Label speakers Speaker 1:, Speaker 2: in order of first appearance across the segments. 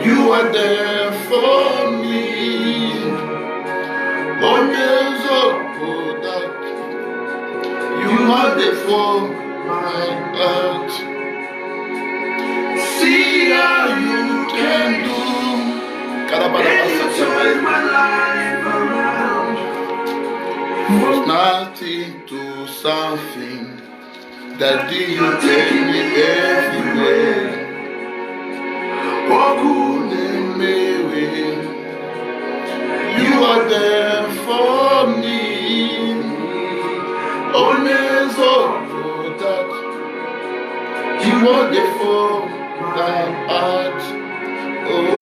Speaker 1: You are there for me. Always up for that. You are there for my heart. See how you can do. Turn my life around. Was nothing to something that did you take me everywhere. You are there for me. Always up for that. You are there for my heart.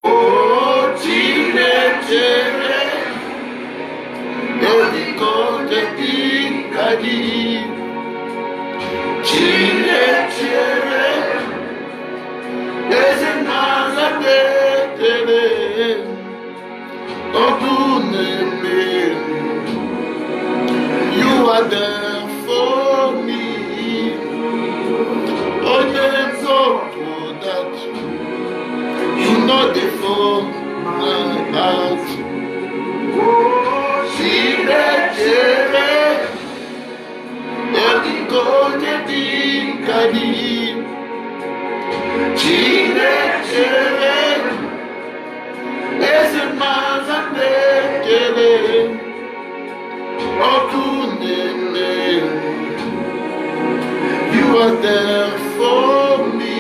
Speaker 1: Oh, teenager. Baby, come to me, Daddy. Teenager. There's a man that you are there for me. Oh, there's so for that. You know the for my heart. See that every God that there's a man that you are there for me.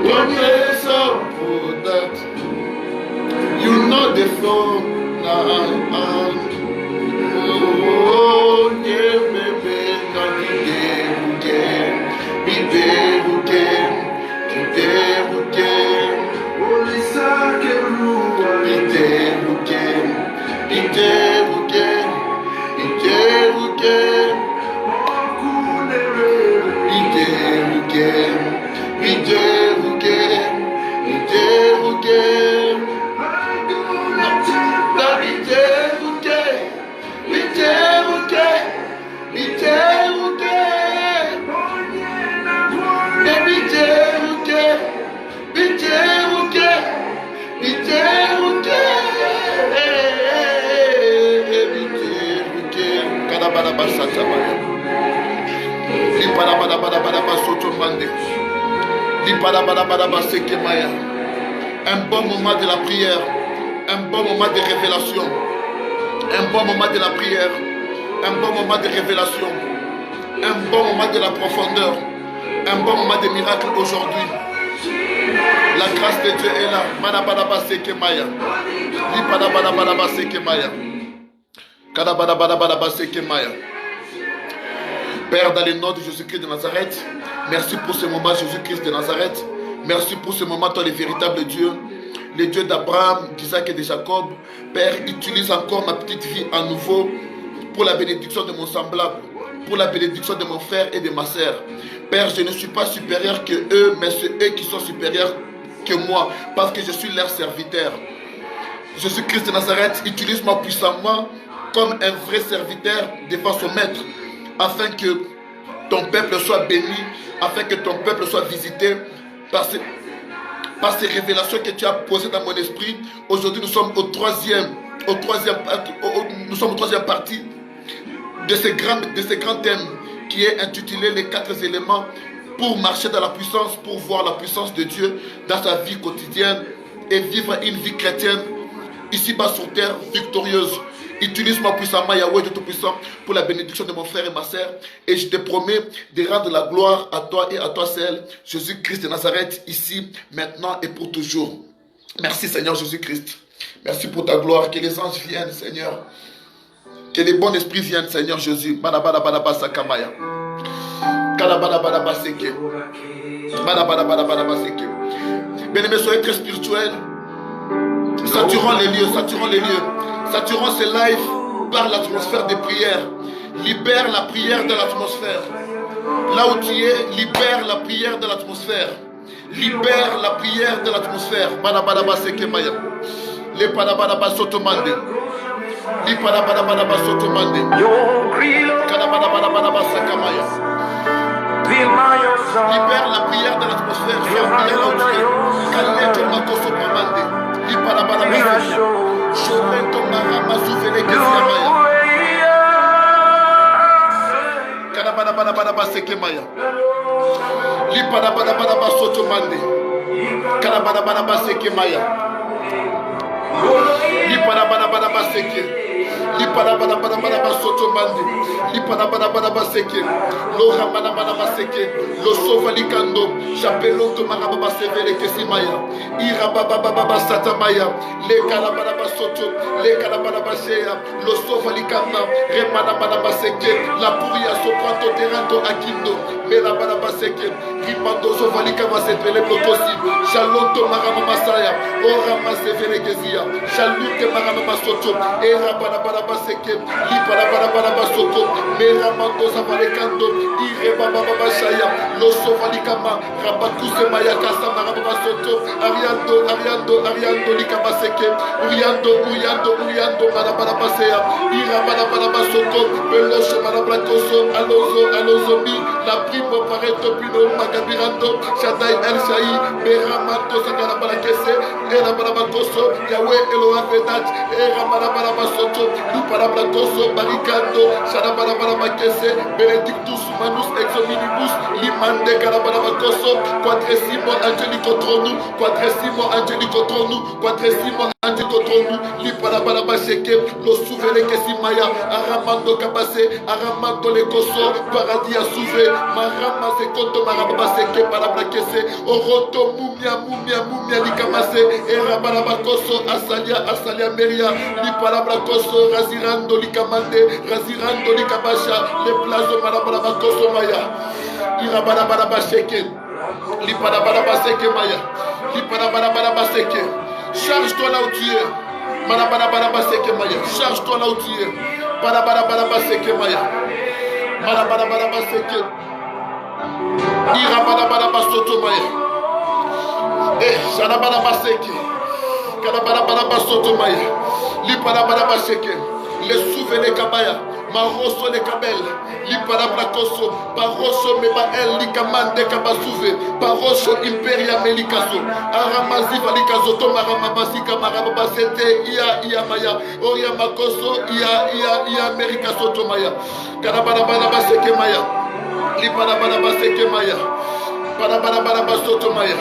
Speaker 1: Don't mess up for that. You know the phone now. Oh, yeah, baby, not today, un bon moment de la prière, un bon moment de révélation, un bon moment de la prière, un bon moment de révélation, un bon moment de la profondeur, un bon moment de miracle aujourd'hui. La grâce de Dieu est là. Père, dans le nom de Jésus-Christ de Nazareth, merci pour ce moment, Jésus-Christ de Nazareth. Merci pour ce moment, toi, le véritable Dieu, le Dieu d'Abraham, d'Isaac et de Jacob. Père, utilise encore ma petite vie à nouveau pour la bénédiction de mon semblable, pour la bénédiction de mon frère et de ma sœur. Père, je ne suis pas supérieur que eux, mais c'est eux qui sont supérieurs que moi, parce que je suis leur serviteur. Jésus-Christ de Nazareth, utilise-moi puissamment comme un vrai serviteur devant son maître, afin que ton peuple soit béni, afin que ton peuple soit visité par ces révélations que tu as posées dans mon esprit. Aujourd'hui, nous sommes au troisième partie de ce grand thème qui est intitulé les 4 éléments pour marcher dans la puissance, pour voir la puissance de Dieu dans sa vie quotidienne et vivre une vie chrétienne ici-bas sur terre victorieuse. Utilise-moi puissamment, Yahweh de Tout-Puissant, pour la bénédiction de mon frère et ma sœur. Et je te promets de rendre la gloire à toi et à toi seul, Jésus-Christ de Nazareth, ici, maintenant et pour toujours. Merci Seigneur Jésus-Christ. Merci pour ta gloire. Que les anges viennent, Seigneur. Que les bons esprits viennent, Seigneur Jésus. Bien-aimés, soyez très spirituels. Saturons les lieux. Saturons ces lives par l'atmosphère de prière. Libère la prière de l'atmosphère. Là où tu es, libère la prière de l'atmosphère. Libère la prière de l'atmosphère. Les padabadaba sotomande. Les padabadaba sotomande. Kadabadabadaba sakamaya. Libère la prière de l'atmosphère. Libère la prière Kaleto makoso pamande. Liparabara baseke. Jolento marama souvele keziamaya. Kanabana baseke maya. Liparabara basoto mande. Kanabana baseke maya. Liparabara baseke. Liparabara basoto mande. Liparabara baseke. Lo ramana baseke. Lo sova likando. Chapelo to maraba severe kesimaya. Irababa satamaya. Le kalabara basoto. Le kalabara basea. Lo sova likanda. Remana baseke. La pouria soprato terrato akindo. Melabana baseke. Ripando sova likama sepele blokosi. Shalom to marama masaya. Ora masevere kesia. Shalute marama basoto. Erabana baseke. Liparabara basoto. Meramando savalekando. Irebaba shaya. Lo sova likama. Rabakuse maya kasa marama basoto. Ariando likabaseke. Uriando marabara basea. Irabana basoto. Belosho marabra koso. Alozo mi. La primo pareto pino magabirando. Shaddai El Shai. Meramato sakarabara kese. Erabana koso. Yahweh Elohim Vedat. Erabana basoto. Luparabra koso. Barikando. Shadabana kese. Benedictus manus exominibus. Limande karabana koso. Quadressimo angélique contre nous. Quadressimo angélique contre nous. Quadressimo angélique contre nous. Liparabana baseke. Lo souvele kesimaya. Aramando kabase. Aramando le koso. Paradis a souvé. Marama se koto maraba baseke. Parabra kese. Oroto mumia likamase. Erabana bakoso. Asalia meria. Liparabra koso. Razirando likamande. Razirando likabasha. Le plazo marabana bakoso maya. Irabana baseke. Liparabana baseke maya. Liparabana baseke. Charge-toi là où tu es. Marabana baseke maya. Charge-toi là où tu es. Parabana baseke maya. Marabana baseke. Irabana basoto maya. Shanabana baseke. Kanabana basoto maya. Liparabana baseke. Les souvenirs kabaya. Maroso le kabel, li parabrakoso, paroso mebael li kamande kabasuve, paroso imperia melikaso, aramazi valikazo to maramabasika marabasete ia maya, oya makoso ia merikaso to maya, karabana baseke maya, li parabana baseke maya, parabana basoto maya,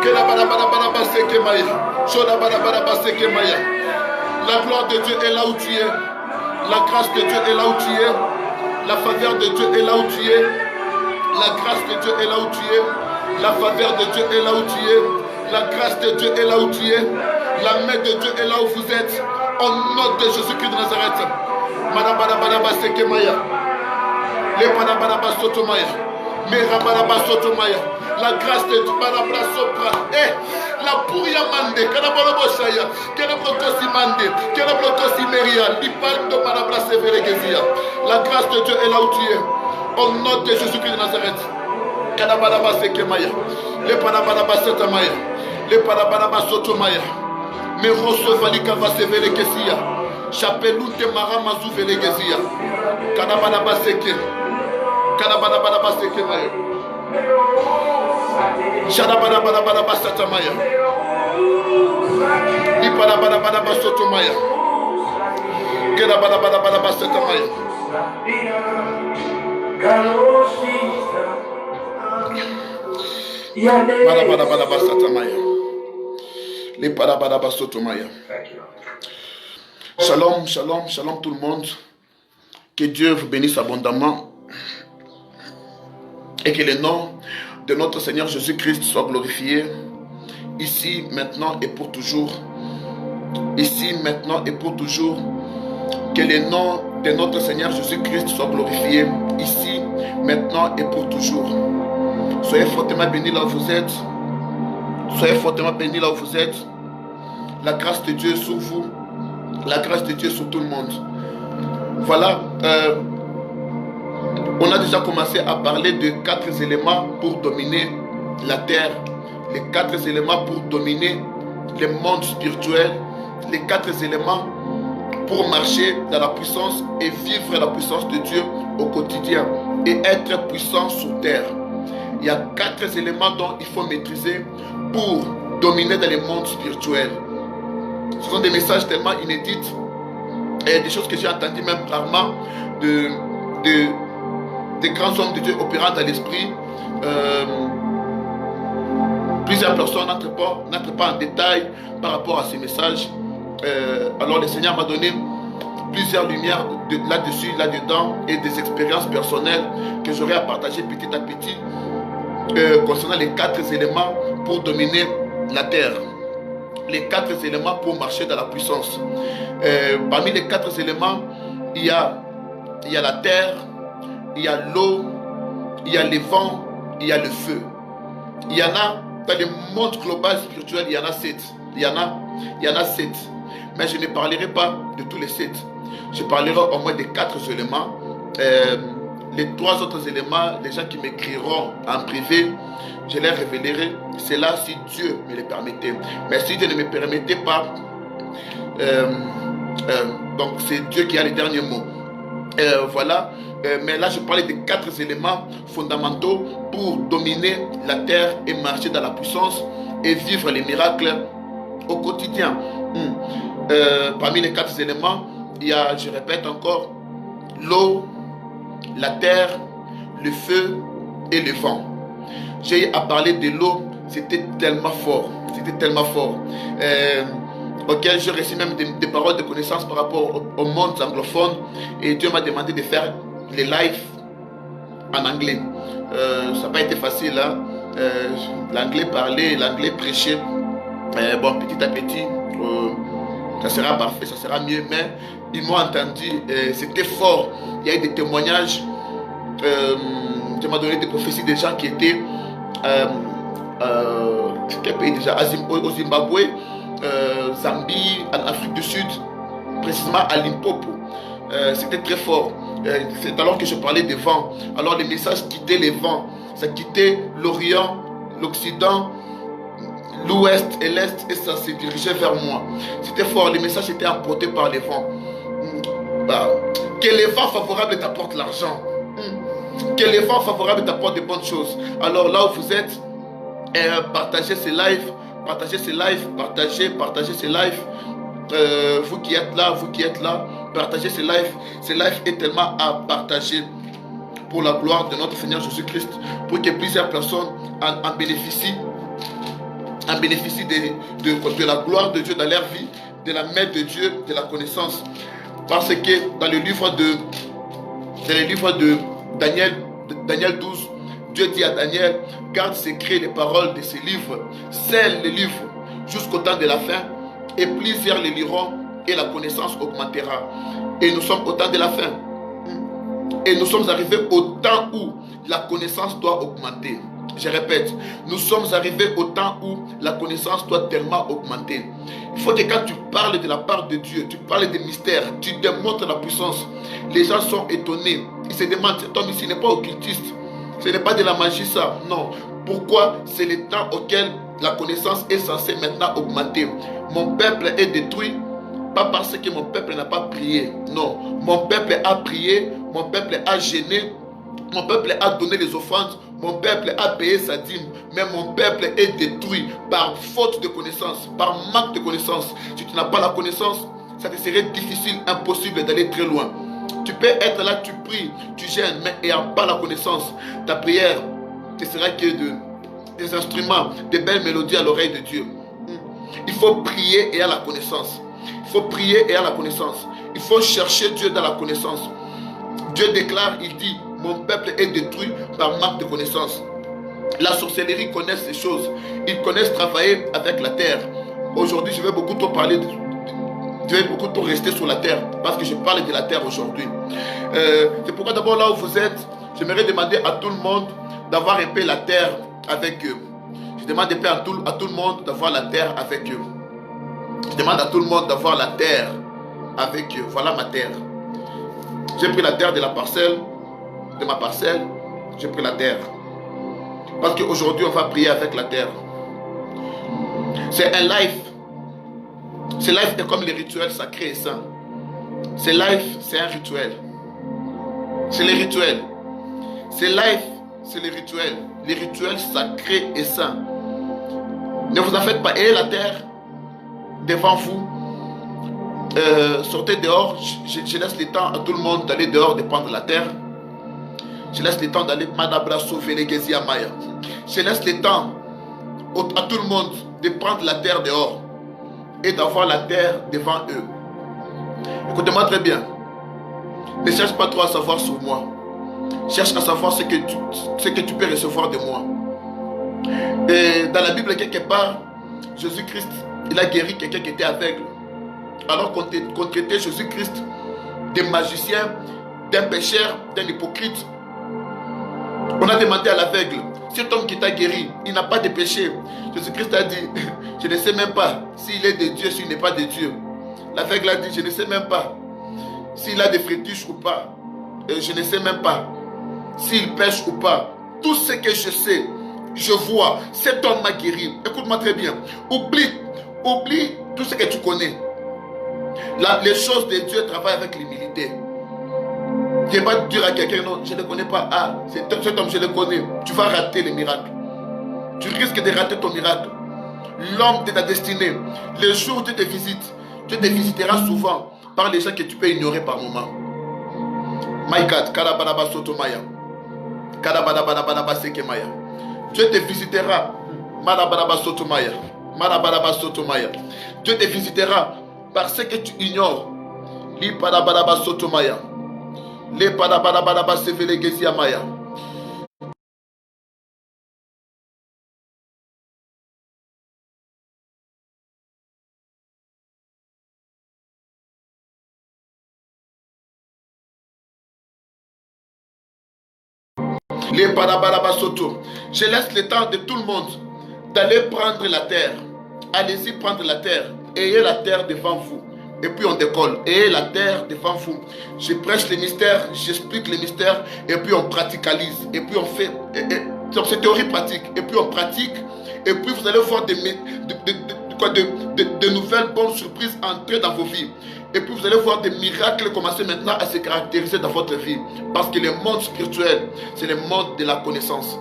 Speaker 1: karabana baseke maya, shoda parabana baseke maya. La gloire de Dieu est là où tu es. La grâce de Dieu est là où tu es. La faveur de Dieu est là où tu es. La grâce de Dieu est là où tu es. La faveur de Dieu est là où tu es. La grâce de Dieu est là où tu es. La main de Dieu est là où vous êtes. Au nom de Jésus-Christ de Nazareth. Manabanaba sekemaya. Le banaba sotomaya. Merabanaba sotomaya. La grâce de Dieu, Manabra sopra. La pouria mande, Kanabolobo Shaya, Kanabrokosi mande, Kanabrokosi meria, Lipaldo Manabra severegezia. La grâce de Dieu est là où tu es. Au nom de Jésus-Christ de Nazareth. Kanabanaba sekemaya. Le Panabanaba setamaya. Le Panabanaba sotomaya. Meroso valika va severegezia. Chapelute marama zuvelegezia. Kanabanaba seke. Kanabanaba sekemaya. Shadabana basatamaya. Iparabana basotomaya. Kedabana basatamaya. Parabana basatamaya. Liparabana basotomaya. Shalom tout le monde. Que Dieu vous bénisse abondamment. Et que le nom de notre Seigneur Jésus-Christ soit glorifié, ici, maintenant et pour toujours. Ici, maintenant et pour toujours. Que le nom de notre Seigneur Jésus-Christ soit glorifié, ici, maintenant et pour toujours. Soyez fortement bénis là où vous êtes. Soyez fortement bénis là où vous êtes. La grâce de Dieu sur vous. La grâce de Dieu sur tout le monde. Voilà. On a déjà commencé à parler de 4 éléments pour dominer la terre, les 4 éléments pour dominer le monde spirituel, les 4 éléments pour marcher dans la puissance et vivre la puissance de Dieu au quotidien et être puissant sur terre. il y a 4 éléments dont il faut maîtriser pour dominer dans les mondes spirituels. Ce sont des messages tellement inédits et des choses que j'ai entendues même rarement des grands hommes de Dieu opérant dans l'esprit. Plusieurs personnes n'entrent pas en détail par rapport à ces messages. Alors le Seigneur m'a donné plusieurs lumières là-dessus, là-dedans, et des expériences personnelles que j'aurai à partager petit à petit concernant les 4 éléments pour dominer la terre. Les 4 éléments pour marcher dans la puissance. Parmi les 4 éléments, il y a la terre, il y a l'eau, il y a les vents, il y a le feu. Il y en a, dans le monde global spirituel, il y en a 7. Il y en a 7. Mais je ne parlerai pas de tous les 7. Je parlerai au moins des 4 éléments. Les 3 autres éléments, les gens qui m'écriront en privé, je les révélerai. C'est là si Dieu me le permettait. Mais si Dieu ne me permettait pas, donc c'est Dieu qui a les derniers mots. Voilà. Mais là, je parlais des 4 éléments fondamentaux pour dominer la terre et marcher dans la puissance et vivre les miracles au quotidien. Parmi les 4 éléments, il y a, je répète encore, l'eau, la terre, le feu et le vent. J'ai à parler de l'eau, c'était tellement fort. C'était tellement fort. Auquel je reçus même des paroles de connaissance par rapport au monde anglophone. Et Dieu m'a demandé de faire les lives en anglais. Ça n'a pas été facile, hein? L'anglais parlé, l'anglais prêché. Bon, petit à petit, ça sera parfait, ça sera mieux. Mais ils m'ont entendu, c'était fort. Il y a eu des témoignages. Dieu m'a donné des prophéties des gens qui étaient quel pays déjà? Au Zimbabwe, Zambie, en Afrique du Sud, précisément à Limpopo. C'était très fort. C'est alors que je parlais des vents. Alors les messages quittaient les vents. Ça quittait l'Orient, l'Occident, l'Ouest et l'Est, et ça se dirigeait vers moi. C'était fort. Les messages étaient emportés par les vents. Que les vents favorables t'apportent l'argent. Que les vents favorables t'apportent des bonnes choses. Alors là où vous êtes, partagez ces lives, partagez ces lives, partagez ces lives. Vous qui êtes là, partagez ces lives. Ces lives est tellement à partager pour la gloire de notre Seigneur Jésus-Christ, pour que plusieurs personnes en bénéficient, de la gloire de Dieu dans leur vie, de la main de Dieu, de la connaissance. Parce que dans le livre de Daniel 12, Dieu dit à Daniel, garde secret les paroles de ces livres, scelle les livres jusqu'au temps de la fin, et plusieurs les liront et la connaissance augmentera. Et nous sommes au temps de la fin. Et nous sommes arrivés au temps où la connaissance doit augmenter. Je répète, nous sommes arrivés au temps où la connaissance doit tellement augmenter. Il faut que quand tu parles de la part de Dieu, tu parles des mystères, tu démontres la puissance. Les gens sont étonnés. Ils se demandent, cet homme ici n'est pas occultiste. Ce n'est pas de la magie ça. Non. Pourquoi? C'est le temps auquel la connaissance est censée maintenant augmenter. Mon peuple est détruit, pas parce que mon peuple n'a pas prié. Non. Mon peuple a prié, mon peuple a gêné, mon peuple a donné les offrandes, mon peuple a payé sa dîme, mais mon peuple est détruit par faute de connaissance, par manque de connaissance. Si tu n'as pas la connaissance, ça te serait difficile, impossible d'aller très loin. Tu peux être là, tu pries, tu gênes, mais n'ayant pas la connaissance, ta prière ne sera que des instruments, des belles mélodies à l'oreille de Dieu. Il faut prier et à la connaissance. Il faut prier et à la connaissance. Il faut chercher Dieu dans la connaissance. Dieu déclare, il dit, mon peuple est détruit par manque de connaissance. La sorcellerie connaît ces choses. Ils connaissent travailler avec la terre. Aujourd'hui, je vais beaucoup trop parler je vais beaucoup trop rester sur la terre parce que je parle de la terre aujourd'hui. C'est pourquoi d'abord là où vous êtes, j'aimerais demander à tout le monde d'avoir un peu la terre avec eux. Je demande un peu à tout le monde d'avoir la terre avec eux. Je demande à tout le monde d'avoir la terre avec eux. Voilà ma terre. J'ai pris la terre de la parcelle, de ma parcelle. J'ai pris la terre. Parce qu'aujourd'hui, on va prier avec la terre. C'est un live. Ce live est comme les rituels sacrés et saints. Ce live, c'est un rituel. C'est les rituels. Ce live, c'est les rituels. les rituels sacrés et saints. Ne vous en faites pas. Ayez la terre devant vous. Sortez dehors. Je laisse le temps à tout le monde d'aller dehors, de prendre la terre. Je laisse le temps d'aller Madabra sauver les Gézia Maya. Je laisse le temps à tout le monde de prendre la terre dehors et d'avoir la terre devant eux. Écoutez-moi très bien. Ne cherche pas trop à savoir sur moi. Cherche à savoir ce que tu peux recevoir de moi. Et dans la Bible, quelque part, Jésus-Christ, il a guéri quelqu'un qui était aveugle. Alors qu'on traitait Jésus-Christ d'un magicien, d'un pécheur, d'un hypocrite. On a demandé à l'aveugle, cet homme qui t'a guéri, il n'a pas de péché. Jésus-Christ a dit, je ne sais même pas s'il est de Dieu, s'il n'est pas de Dieu. L'aveugle a dit, je ne sais même pas s'il a des fétiches ou pas. Je ne sais même pas s'il pêche ou pas. Tout ce que je sais, je vois, cet homme m'a guéri. Écoute-moi très bien. Oublie tout ce que tu connais. Les choses de Dieu travaillent avec l'humilité. Tu ne vas pas dire à quelqu'un, non, je ne le connais pas. Ah, cet homme, je le connais. Tu vas rater le miracle. Tu risques de rater ton miracle. L'homme de ta destinée, le jour où tu te visites, Dieu te visitera souvent par les gens que tu peux ignorer par moment. My God, Kalabalaba Sotomaya. Kalabalaba Sekemaya. Dieu te visitera. Malabalaba Sotomaya. Malabalaba Sotomaya. Dieu te visitera par ce que tu ignores. Li Palabalaba Sotomaya. Les Palabalaba Sevelegezia Maya. Les Palabalaba Soto. Je laisse le temps de tout le monde d'aller prendre la terre. Allez-y prendre la terre. Ayez la terre devant vous. Et puis on décolle. Ayez la terre devant vous. Je prêche les mystères, j'explique les mystères. Et puis on praticalise. Et puis on fait. C'est théorie pratique. Et puis on pratique. Et puis vous allez voir de nouvelles bonnes surprises entrer dans vos vies. Et puis vous allez voir des miracles commencer maintenant à se caractériser dans votre vie. Parce que le monde spirituel, c'est le monde de la connaissance.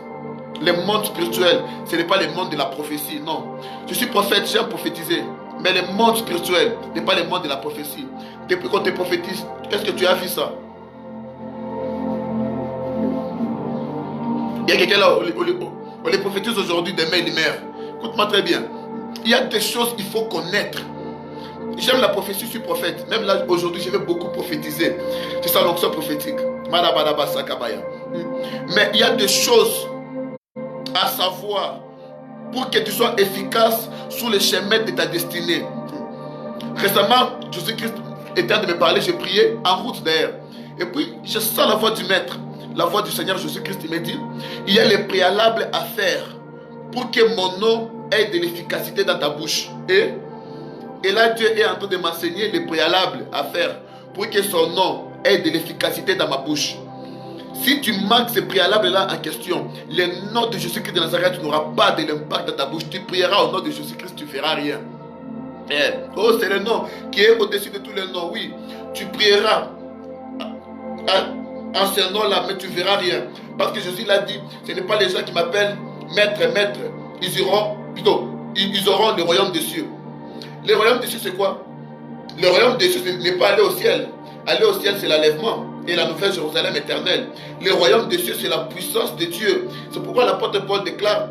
Speaker 1: Le monde spirituel, ce n'est pas le monde de la prophétie, non. Je suis prophète, j'aime prophétiser. Mais le monde spirituel n'est pas le monde de la prophétie. Depuis qu'on te prophétise, est-ce que tu as vu ça? Il y a quelqu'un là, on les prophétise aujourd'hui, demain il meurt. Écoute-moi très bien. Il y a des choses qu'il faut connaître. J'aime la prophétie, je suis prophète. Même là, aujourd'hui, je vais beaucoup prophétiser. C'est ça l'onction prophétique. Mais il y a des choses à savoir pour que tu sois efficace sur le chemin de ta destinée. Récemment, Jésus-Christ était en train de me parler, j'ai prié en route d'ailleurs. Et puis, je sens la voix du Maître, la voix du Seigneur Jésus-Christ. Il me dit, il y a les préalables à faire pour que mon nom ait de l'efficacité dans ta bouche. Et là, Dieu est en train de m'enseigner les préalables à faire pour que son nom ait de l'efficacité dans ma bouche. Si tu manques ces préalables-là en question, le nom de Jésus-Christ de Nazareth n'aura pas de l'impact dans ta bouche. Tu prieras au nom de Jésus-Christ, tu ne feras rien. Oh, c'est le nom qui est au-dessus de tous les noms. Oui, tu prieras en ce nom-là, mais tu ne verras rien. Parce que Jésus l'a dit, ce n'est pas les gens qui m'appellent maître, maître. Ils auront le royaume des cieux. Le royaume des cieux, c'est quoi? Le royaume des cieux, ce n'est pas aller au ciel. Aller au ciel, c'est l'enlèvement et la nouvelle Jérusalem éternelle. Le royaume des cieux, c'est la puissance de Dieu. C'est pourquoi l'apôtre Paul déclare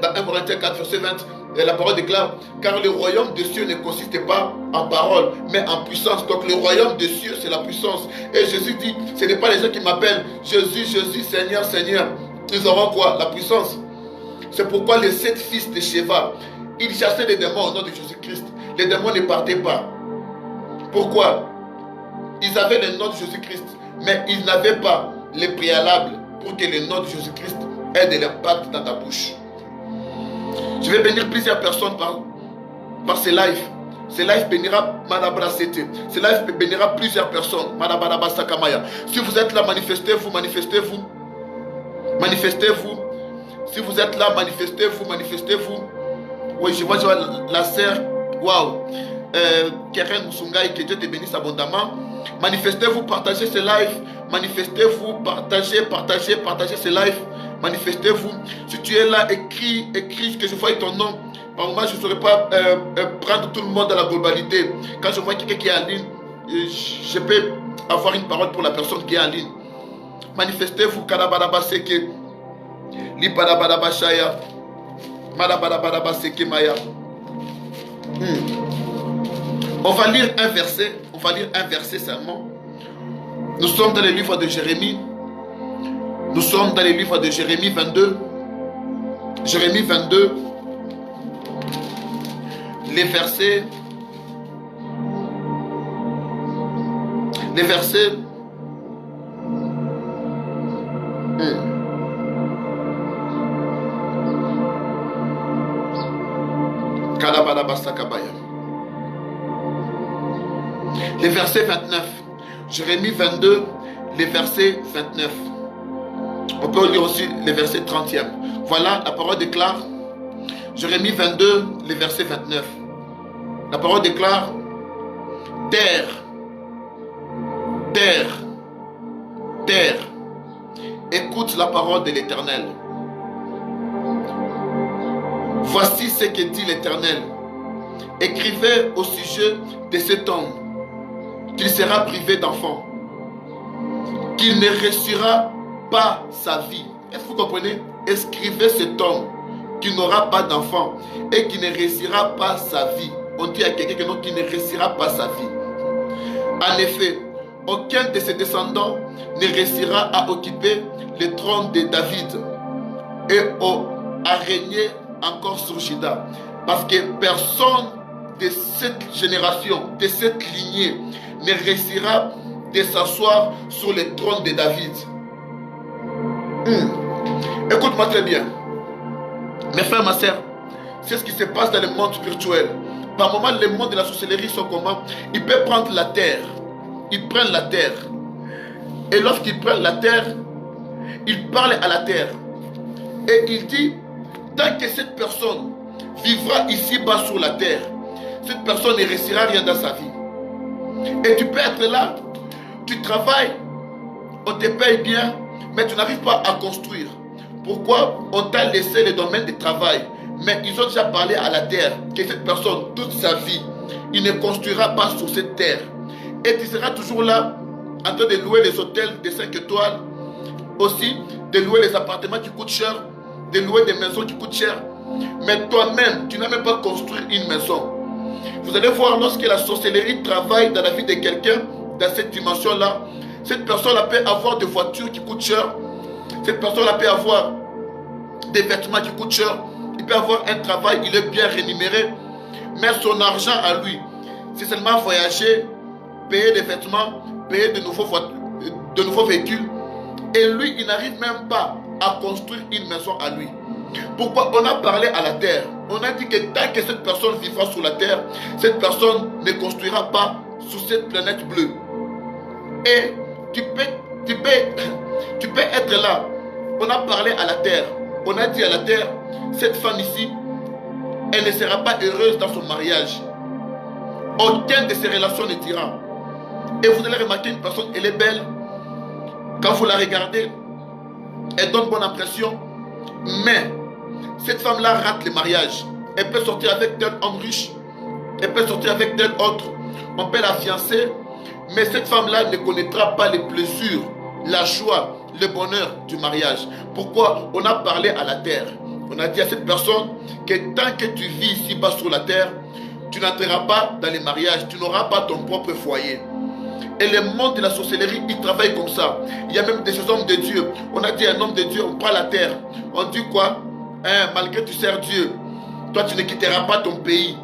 Speaker 1: dans 1 Corinthiens 4, verset 20, la parole déclare, car le royaume des cieux ne consiste pas en parole, mais en puissance. Donc le royaume des cieux, c'est la puissance. Et Jésus dit, ce n'est pas les gens qui m'appellent Jésus, Jésus, Seigneur, Seigneur. Ils auront quoi? La puissance. C'est pourquoi les 7 fils de Sheva, ils chassaient les démons au nom de Jésus-Christ. Les démons ne partaient pas. Pourquoi? Ils avaient le nom de Jésus-Christ, mais ils n'avaient pas les préalables pour que le nom de Jésus-Christ ait de l'impact dans ta bouche. Je vais bénir plusieurs personnes par ces lives. Ces lives bénira Madabra Sete. Ces lives bénira plusieurs personnes. Madabra Sakamaya. Si vous êtes là, manifestez-vous, manifestez-vous. Manifestez-vous. Si vous êtes là, manifestez-vous, manifestez-vous. Oui, je vois la sœur. Waouh. Keren Musungai, que Dieu te bénisse abondamment. Manifestez-vous, partagez ce live. Manifestez-vous, partagez ce live. Manifestez-vous. Si tu es là, écris que je voie ton nom. Par moment, je ne saurais pas prendre tout le monde dans la globalité. Quand je vois quelqu'un qui est en ligne, je peux avoir une parole pour la personne qui est en ligne. Manifestez-vous. Kadabadaba seke. Lipadabadaba shaya. Madabadabadaba seke maya. On va lire un verset. On va lire un verset seulement. Nous sommes dans le livre de Jérémie. Nous sommes dans le livre de Jérémie 22. Jérémie 22. Les versets. Les versets 29. Jérémie 22, les versets 29. On peut lire aussi les versets 30e. Voilà, la parole déclare. Jérémie 22, les versets 29. La parole déclare. Terre, terre, terre, écoute la parole de l'Éternel. Voici ce que dit l'Éternel. Écrivez au sujet de cet homme qu'il sera privé d'enfant, qu'il ne réussira pas sa vie. Est-ce que vous comprenez? Écrivez cet homme qui n'aura pas d'enfant et qui ne réussira pas sa vie. On dit à quelqu'un qui ne réussira pas sa vie. En effet, aucun de ses descendants ne réussira à occuper le trône de David et à régner encore sur Juda. Parce que personne de cette génération, de cette lignée, ne réussira de s'asseoir sur le trône de David. Écoute-moi très bien. Mes frères, ma soeur, c'est ce qui se passe dans le monde spirituel. Par moments, le monde de la sorcellerie sont comment? Ils peuvent prendre la terre. Ils prennent la terre. Et lorsqu'ils prennent la terre, ils parlent à la terre. Et il dit, tant que cette personne vivra ici-bas sur la terre, cette personne ne réussira rien dans sa vie. Et tu peux être là, tu travailles, on te paye bien, mais tu n'arrives pas à construire. Pourquoi? On t'a laissé le domaine de travail. Mais ils ont déjà parlé à la terre que cette personne, toute sa vie, il ne construira pas sur cette terre. Et tu seras toujours là, en train de louer les hôtels de 5 étoiles, aussi de louer les appartements qui coûtent cher, de louer des maisons qui coûtent cher. Mais toi-même, tu n'as même pas construit une maison. Vous allez voir, lorsque la sorcellerie travaille dans la vie de quelqu'un, dans cette dimension-là, cette personne-là peut avoir des voitures qui coûtent cher. Cette personne-là peut avoir des vêtements qui coûtent cher. Il peut avoir un travail, il est bien rémunéré. Mais son argent à lui, c'est seulement voyager, payer des vêtements, payer de nouveaux véhicules. Et lui, il n'arrive même pas à construire une maison à lui. Pourquoi? On a parlé à la terre. On a dit que tant que cette personne vivra sur la terre, cette personne ne construira pas sur cette planète bleue. Et tu peux être là. On a parlé à la terre. On a dit à la terre, cette femme ici, elle ne sera pas heureuse dans son mariage. Aucune de ses relations ne dira. Et vous allez remarquer une personne, elle est belle. Quand vous la regardez, elle donne bonne impression. Mais cette femme-là rate le mariage. Elle peut sortir avec tel homme riche. Elle peut sortir avec tel autre. On peut la fiancer. Mais cette femme-là ne connaîtra pas les plaisirs, la joie, le bonheur du mariage. Pourquoi? On a parlé à la terre. On a dit à cette personne que tant que tu vis ici-bas sur la terre, tu n'entreras pas dans les mariages. Tu n'auras pas ton propre foyer. Et le monde de la sorcellerie, il travaille comme ça. Il y a même des hommes de Dieu. On a dit à un homme de Dieu, on prend la terre. On dit quoi? Malgré que tu sers Dieu, toi tu ne quitteras pas ton pays.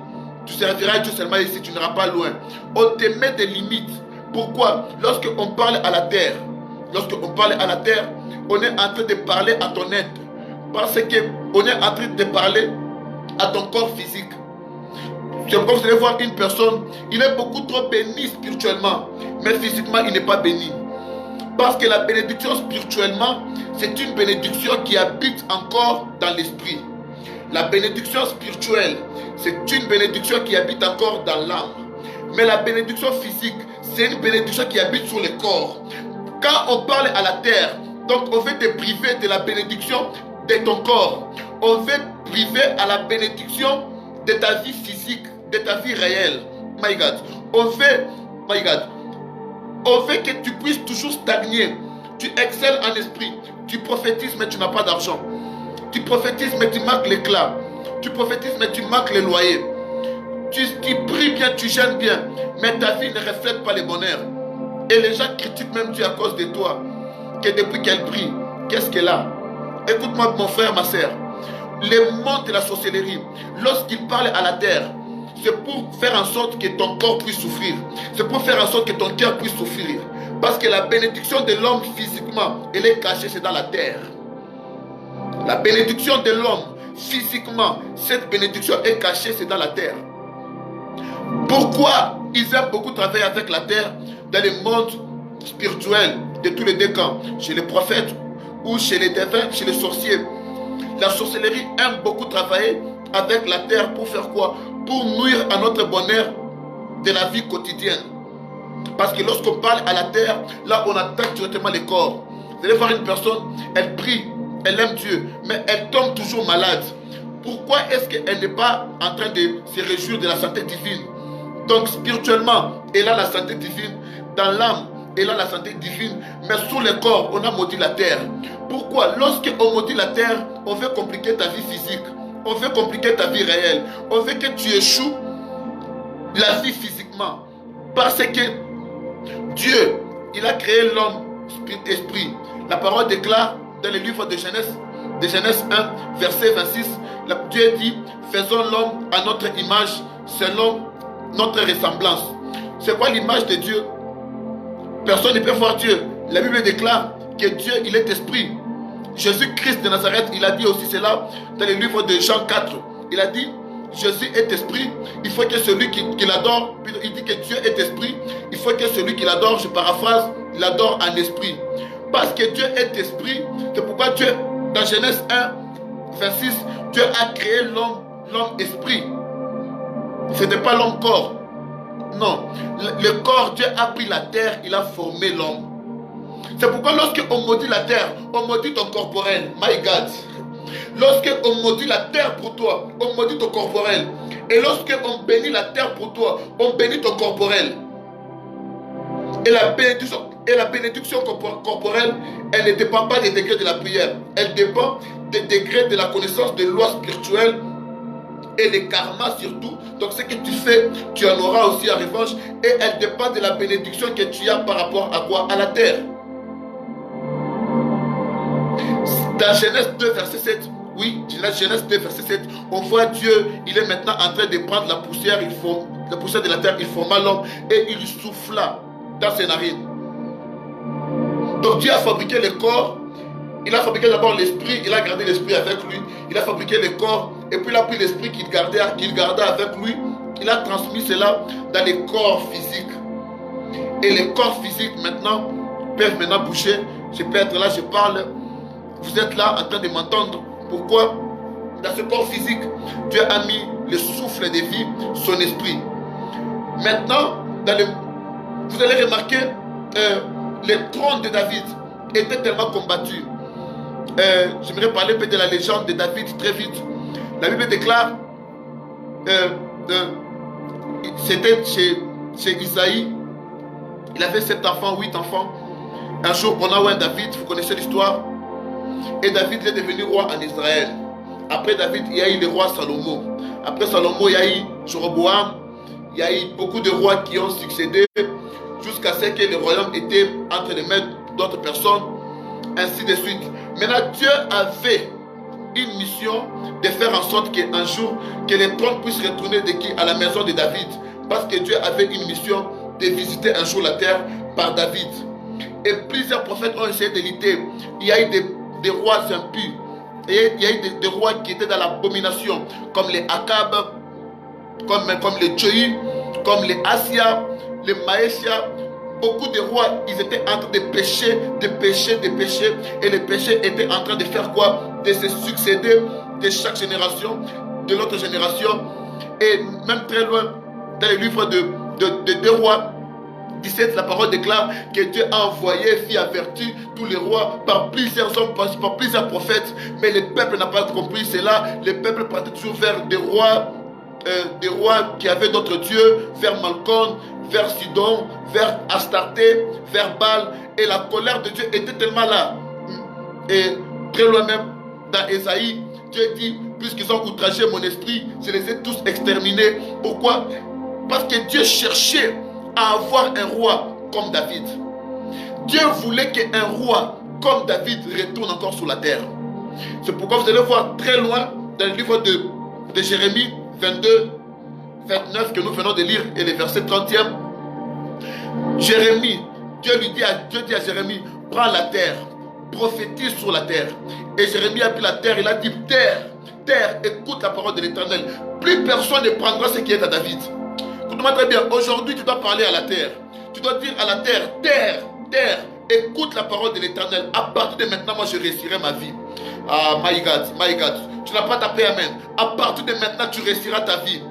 Speaker 1: Tu serviras Dieu seulement ici, tu n'iras pas loin. On te met des limites. Pourquoi? Lorsqu'on parle à la terre, on est en train de parler à ton être. Parce qu'on est en train de parler à ton corps physique. Comme vous allez voir une personne, il est beaucoup trop béni spirituellement, mais physiquement il n'est pas béni. Parce que la bénédiction spirituellement, c'est une bénédiction qui habite encore dans l'esprit. La bénédiction spirituelle, c'est une bénédiction qui habite encore dans l'âme. Mais la bénédiction physique, c'est une bénédiction qui habite sur le corps. Quand on parle à la terre, Donc on veut te priver de la bénédiction de ton corps. On veut priver à la bénédiction de ta vie physique, de ta vie réelle. My God. On veut, my God, on veut que tu puisses toujours stagner. Tu excelles en esprit. Tu prophétises mais tu n'as pas d'argent. Tu prophétises mais tu manques l'éclat. Tu prophétises mais tu manques les loyers. Tu pries bien, tu gênes bien, mais ta vie ne reflète pas le bonheur. Et les gens critiquent même Dieu à cause de toi. Que depuis qu'elle prie, qu'est-ce qu'elle a? Écoute-moi mon frère, ma soeur. Le monde de la sorcellerie, lorsqu'il parle à la terre, c'est pour faire en sorte que ton corps puisse souffrir. C'est pour faire en sorte que ton cœur puisse souffrir. Parce que la bénédiction de l'homme physiquement, elle est cachée, c'est dans la terre. La bénédiction de l'homme physiquement, cette bénédiction est cachée, c'est dans la terre. Pourquoi ils aiment beaucoup travailler avec la terre dans le monde spirituel de tous les deux camps, chez les prophètes ou chez les défunts, chez les sorciers? La sorcellerie aime beaucoup travailler avec la terre pour faire quoi? Pour nuire à notre bonheur de la vie quotidienne. Parce que lorsqu'on parle à la terre, là on attaque directement le corps. Vous allez voir une personne, elle prie, elle aime Dieu, mais elle tombe toujours malade. Pourquoi est-ce qu'elle n'est pas en train de se réjouir de la santé divine? Donc spirituellement, elle a la santé divine. Dans l'âme, elle a la santé divine. Mais sous le corps, on a maudit la terre. Pourquoi? Lorsqu'on maudit la terre, on veut compliquer ta vie physique. On veut compliquer ta vie réelle. On veut que tu échoues la vie physiquement. Parce que Dieu, il a créé l'homme esprit. La parole déclare dans le livre de Genèse 1, verset 26, Dieu dit, faisons l'homme à notre image, selon notre ressemblance. C'est quoi l'image de Dieu? Personne ne peut voir Dieu. La Bible déclare que Dieu, il est esprit. Jésus-Christ de Nazareth, il a dit aussi cela dans le livre de Jean 4. Il a dit, Jésus est esprit, il faut que celui qui l'adore, il dit que Dieu est esprit, il faut que celui qui l'adore, je paraphrase, l'adore en esprit. Parce que Dieu est esprit, c'est pourquoi Dieu, dans Genèse 1, 26, Dieu a créé l'homme esprit. Ce n'est pas l'homme corps. Non. Le corps, Dieu a pris la terre, il a formé l'homme. C'est pourquoi lorsqu'on maudit la terre, on maudit ton corporel. My God. Lorsqu'on maudit la terre pour toi, on maudit ton corporel. Et lorsqu'on bénit la terre pour toi, on bénit ton corporel. Et la bénédiction corporelle, elle ne dépend pas des degrés de la prière. Elle dépend des degrés de la connaissance des lois spirituelles et les karmas surtout. Donc ce que tu fais, tu en auras aussi en revanche. Et elle dépend de la bénédiction que tu as par rapport à quoi? À la terre. Dans Genèse 2, verset 7, oui, Genèse 2, verset 7, on voit Dieu, il est maintenant en train de prendre la poussière de la terre, il forma l'homme et il souffla dans ses narines. Donc Dieu a fabriqué le corps, il a fabriqué d'abord l'esprit, il a gardé l'esprit avec lui, il a fabriqué le corps, et puis il a pris l'esprit qu'il gardait avec lui, il a transmis cela dans les corps physiques. Et les corps physiques maintenant peuvent maintenant bouger. Je peux être là, je parle. Vous êtes là en train de m'entendre. Pourquoi? Dans ce corps physique, Dieu a mis le souffle de vie, son esprit. Maintenant, vous allez remarquer, le trône de David était tellement combattu. J'aimerais parler un peu de la légende de David très vite. La Bible déclare, c'était chez Isaïe, il avait 7 enfants, 8 enfants. Un jour, on a eu un David, vous connaissez l'histoire. Et David est devenu roi en Israël. Après David, il y a eu le roi Salomon. Après Salomon, il y a eu Jéroboam. Il y a eu beaucoup de rois qui ont succédé jusqu'à ce que le royaume était entre les mains d'autres personnes, ainsi de suite. Maintenant, Dieu avait une mission de faire en sorte qu'un jour, que le trône puisse retourner à la maison de David. Parce que Dieu avait une mission de visiter un jour la terre par David. Et plusieurs prophètes ont essayé de lutter. Il y a eu des rois impurs. Et il y a eu des rois qui étaient dans l'abomination, comme les Akab, comme les Joï, comme les Asia, les Maïsia. Beaucoup de rois, ils étaient en train de pécher, et les péchés étaient en train de faire quoi? De se succéder de chaque génération, de l'autre génération. Et même très loin, dans les livres de 2 rois, 17, la parole déclare que Dieu a envoyé, fit avertir tous les rois par plusieurs hommes, par plusieurs prophètes, mais le peuple n'a pas compris cela. Le peuple partait toujours vers des rois qui avaient d'autres dieux, vers Malcon, vers Sidon, vers Astarté, vers Baal, et la colère de Dieu était tellement là. Et très loin même, dans Ésaïe, Dieu dit, puisqu'ils ont outragé mon esprit, je les ai tous exterminés. Pourquoi? Parce que Dieu cherchait à avoir un roi comme David. Dieu voulait qu'un roi comme David retourne encore sur la terre. C'est pourquoi vous allez voir très loin dans le livre de Jérémie 22, 29 que nous venons de lire et le verset 30e. Jérémie, Dieu dit à Jérémie, prends la terre, prophétise sur la terre. Et Jérémie a pris la terre, il a dit, terre, terre, écoute la parole de l'Éternel. Plus personne ne prendra ce qui est à David. Écoute-moi très bien, aujourd'hui tu dois parler à la terre. Tu dois dire à la terre, terre, terre, écoute la parole de l'Éternel. À partir de maintenant, moi je réussirai ma vie. Ah, my God, my God. Tu n'as pas tapé amen. À partir de maintenant, tu réussiras ta vie.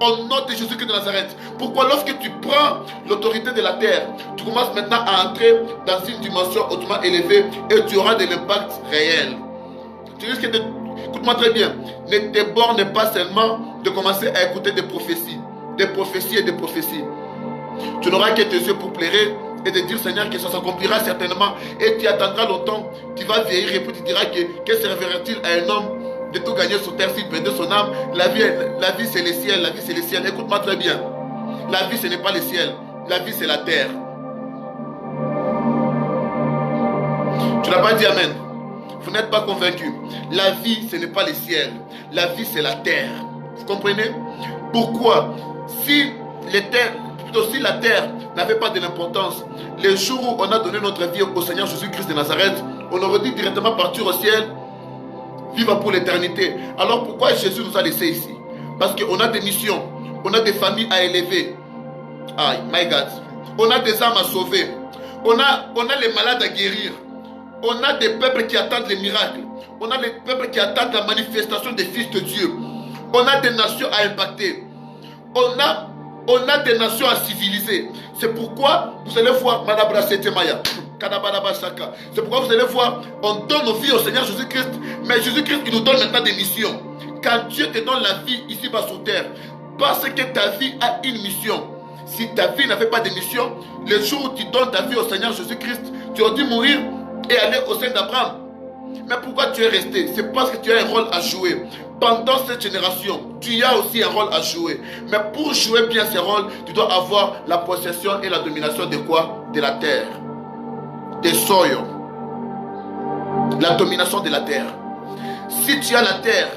Speaker 1: Au nom de Jésus-Christ de Nazareth. Pourquoi lorsque tu prends l'autorité de la terre, tu commences maintenant à entrer dans une dimension hautement élevée et tu auras de l'impact réel. Tu risques de... Écoute-moi très bien. Ne te borne pas seulement de commencer à écouter des prophéties et des prophéties. Tu n'auras que tes yeux pour pleurer et de dire Seigneur que ça s'accomplira certainement, et tu attendras longtemps, tu vas vieillir et puis tu diras que servira-t-il à un homme de tout gagner sur terre s'il perdait son âme. La vie c'est le ciel, la vie c'est le ciel. Écoute-moi très bien, la vie ce n'est pas le ciel, la vie c'est la terre. Tu n'as pas dit amen, vous n'êtes pas convaincu. La vie ce n'est pas le ciel, la vie c'est la terre. Vous comprenez? Pourquoi? Si la terre n'avait pas de l'importance, les jours où on a donné notre vie au Seigneur Jésus-Christ de Nazareth, on aurait dit directement partir au ciel, vivre pour l'éternité. Alors pourquoi Jésus nous a laissés ici? Parce qu'on a des missions, on a des familles à élever. Ah, my God. On a des âmes à sauver, on a les malades à guérir, on a des peuples qui attendent les miracles, on a des peuples qui attendent la manifestation des fils de Dieu, on a des nations à impacter, on a des nations à civiliser. C'est pourquoi vous allez voir, c'est pourquoi vous allez voir, on donne nos vies au Seigneur Jésus-Christ, mais Jésus-Christ il nous donne maintenant des missions. Quand Dieu te donne la vie ici-bas sur terre, parce que ta vie a une mission. Si ta vie n'avait pas de mission, le jour où tu donnes ta vie au Seigneur Jésus-Christ, tu aurais dû mourir et aller au sein d'Abraham. Mais pourquoi tu es resté? C'est parce que tu as un rôle à jouer. Pendant cette génération, tu as aussi un rôle à jouer. Mais pour jouer bien ce rôle, tu dois avoir la possession et la domination de quoi? De la terre. Des soils. La domination de la terre. Si tu as la terre,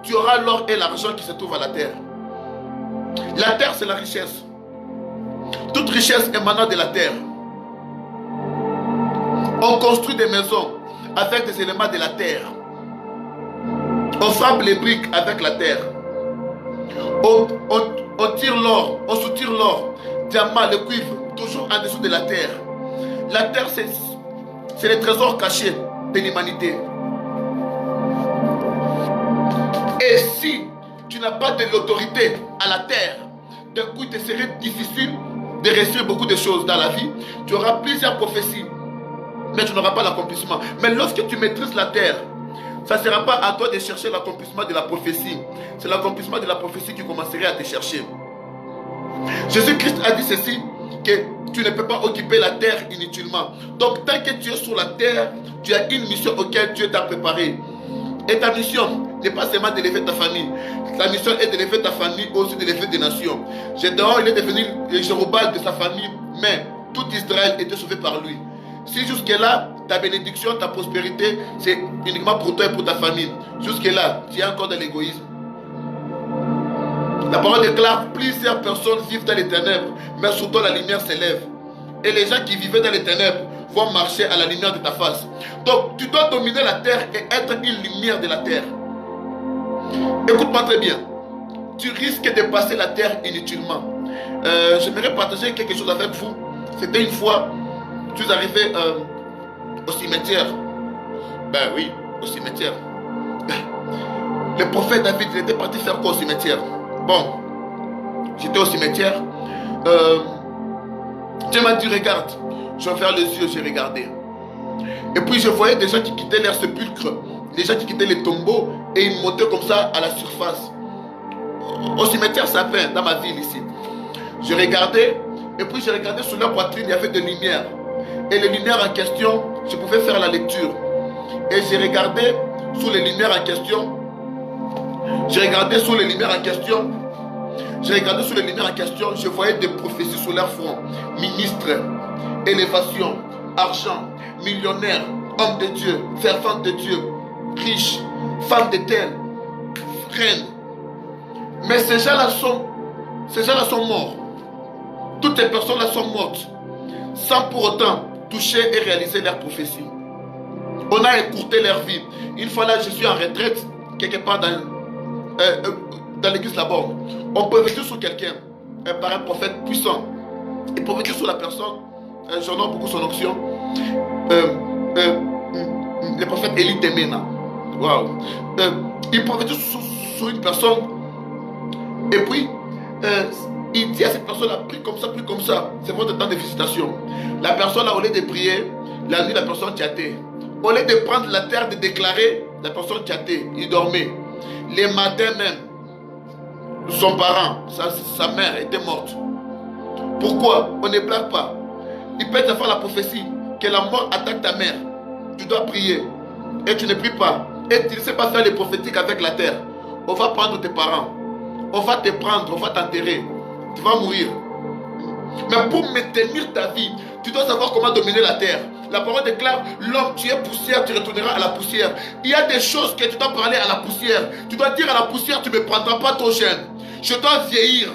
Speaker 1: tu auras l'or et l'argent qui se trouvent à la terre. La terre, c'est la richesse. Toute richesse émanant de la terre. On construit des maisons avec des éléments de la terre. On frappe les briques avec la terre. On tire l'or, on soutire l'or, diamant, le cuivre, toujours en dessous de la terre. La terre, c'est les trésors cachés de l'humanité. Et si tu n'as pas de l'autorité à la terre, d'un coup, il te serait difficile de réussir beaucoup de choses dans la vie. Tu auras plusieurs prophéties, mais tu n'auras pas l'accomplissement. Mais lorsque tu maîtrises la terre, ça ne sera pas à toi de chercher l'accomplissement de la prophétie. C'est l'accomplissement de la prophétie qui commencerait à te chercher. Jésus-Christ a dit ceci, que tu ne peux pas occuper la terre inutilement. Donc tant que tu es sur la terre, tu as une mission auquel Dieu t'a préparé. Et ta mission n'est pas seulement d'élever ta famille. Ta mission est d'élever ta famille, aussi d'élever des nations. Gédéon, il est devenu le Jérobal de sa famille, mais tout Israël était sauvé par lui. Si jusque-là, ta bénédiction, ta prospérité, c'est uniquement pour toi et pour ta famille. Jusque-là, tu es encore dans l'égoïsme. La parole déclare, plusieurs personnes vivent dans les ténèbres, mais surtout la lumière s'élève. Et les gens qui vivaient dans les ténèbres vont marcher à la lumière de ta face. Donc, tu dois dominer la terre et être une lumière de la terre. Écoute-moi très bien. Tu risques de passer la terre inutilement. J'aimerais partager quelque chose avec vous. C'était une fois, tu es arrivé au cimetière. Ben oui, au cimetière. Le prophète David, il était parti faire quoi au cimetière? Bon, j'étais au cimetière. Dieu m'a dit, regarde. J'ai ouvert les yeux, j'ai regardé. Et puis je voyais des gens qui quittaient leur sépulcre, des gens qui quittaient les tombeaux et ils montaient comme ça à la surface. Au cimetière Sapin, dans ma ville ici. Je regardais, et puis je regardais sous leur poitrine, il y avait des lumières. Et les lumières en question, je pouvais faire la lecture. Et je regardais sous les lumières en question. Je regardais sous les lumières en question. Je regardais sous les lumières en question. Je voyais des prophéties sur leur front. Ministre, élévation, argent, millionnaire, homme de Dieu, servante de Dieu, riche, femme d'étel, reine. Mais ces gens-là sont morts. Toutes ces personnes-là sont mortes sans pour autant toucher et réaliser leurs prophéties. On a écourté leur vie. Une fois là, je suis en retraite, quelque part dans l'église là-bas. On peut venir sur quelqu'un, par un prophète puissant. Il peut venir sur la personne, j'honore beaucoup son onction. Le prophète Élie Temena. Waouh. Il peut venir sur une personne, et puis il dit à cette personne-là, prie comme ça, c'est votre temps de visitation. La personne, là, au lieu de prier, la nuit, la personne tâtait. Au lieu de prendre la terre, de déclarer, la personne tâtait, il dormait. Les matins même, son parent, sa mère était morte. Pourquoi? On ne blague pas. Il peut te faire la prophétie que la mort attaque ta mère. Tu dois prier. Et tu ne pries pas. Et tu ne sais pas faire les prophétiques avec la terre. On va prendre tes parents. On va te prendre, on va t'enterrer. Tu vas mourir. Mais pour maintenir ta vie, tu dois savoir comment dominer la terre. La parole déclare, l'homme, tu es poussière, tu retourneras à la poussière. Il y a des choses que tu dois parler à la poussière. Tu dois dire à la poussière, tu ne me prendras pas ton jeune. Je dois vieillir.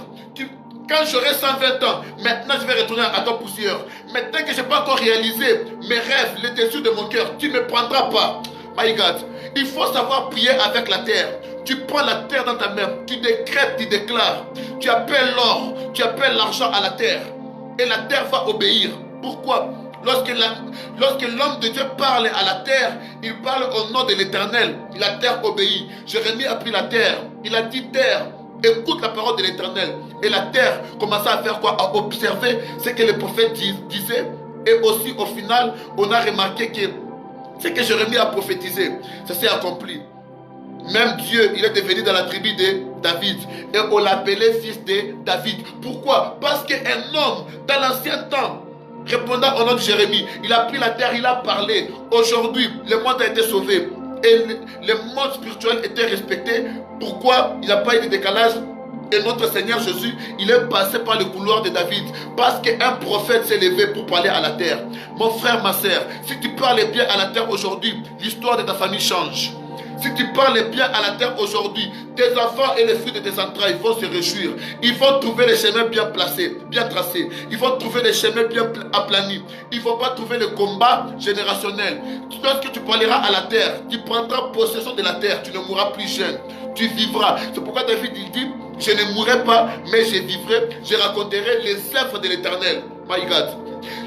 Speaker 1: Quand j'aurai 120 ans, maintenant je vais retourner à ton poussière. Maintenant que je n'ai pas encore réalisé mes rêves, les désirs de mon cœur, tu ne me prendras pas. My God, il faut savoir prier avec la terre. Tu prends la terre dans ta main, tu décrètes, tu déclares. Tu appelles l'or, tu appelles l'argent à la terre. Et la terre va obéir. Pourquoi? Lorsque l'homme de Dieu parle à la terre, il parle au nom de l'Éternel. La terre obéit. Jérémie a pris la terre. Il a dit, terre, écoute la parole de l'Éternel. Et la terre commença à faire quoi? À observer ce que les prophètes disaient. Et aussi au final, on a remarqué que ce que Jérémie a prophétisé, ça s'est accompli. Même Dieu, il est devenu dans la tribu de David. Et on l'appelait fils de David. Pourquoi? Parce qu'un homme, dans l'ancien temps, répondant au nom de Jérémie, il a pris la terre, il a parlé. Aujourd'hui, le monde a été sauvé. Et le monde spirituel était respecté. Pourquoi il n'y a pas eu de décalage? Et notre Seigneur Jésus, il est passé par le couloir de David. Parce qu'un prophète s'est levé pour parler à la terre. Mon frère, ma soeur, si tu parles bien à la terre aujourd'hui, l'histoire de ta famille change. Si tu parles bien à la terre aujourd'hui, tes enfants et les fruits de tes entrailles vont se réjouir. Ils vont trouver les chemins bien placés, bien tracés. Ils vont trouver les chemins bien aplanis. Ils ne vont pas trouver le combat générationnel. Lorsque tu parleras à la terre, tu prendras possession de la terre. Tu ne mourras plus jeune. Tu vivras. C'est pourquoi David il dit, je ne mourrai pas, mais je vivrai. Je raconterai les œuvres de l'Éternel. My God.